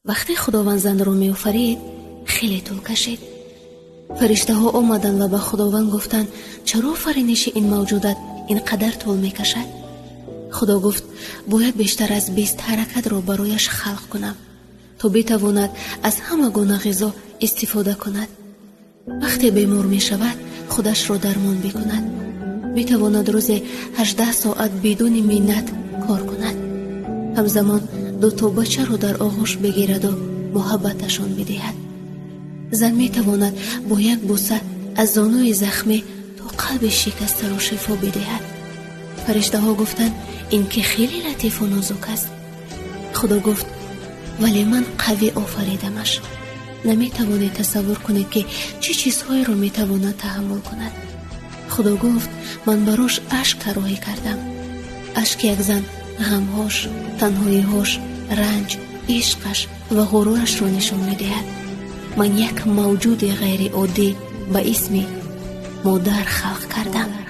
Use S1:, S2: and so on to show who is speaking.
S1: وقتی خداوند زن را می آفرید خیلی طول کشید. فرشته ها آمدند و به خداوند گفتند چرا آفرینش این موجودات اینقدر طول می کشد؟ خدا گفت باید بیشتر از 20 حرکت را برایش خلق کنم تا بتواند از همه گونه غذا استفاده کند. وقتی بیمار می شود خودش را درمان بکند، بتواند روزی 18 ساعت بدون منت کار کند. همزمان 2 بچه را در آغوش بگیرد و محبتشان بدهد. زن می تواند با یک بوسه از زانوی زخمی تا قلب شکسته را شفا بدهد. فرشته ها گفتند این که خیلی لطیف و نازک است. خدا گفت ولی من قوی آفریدمش. نمی توانید تصور کنید که چه چیزهایی را می تواند تحمل کند. خدا گفت من براش اشک طراحی کردم. اشک یک زن غمهاش، تنهاییهاش، رنج، عشقش و غرورش را نشان می دهد. من یک موجود غیر عادی به اسم مادر خلق کردم.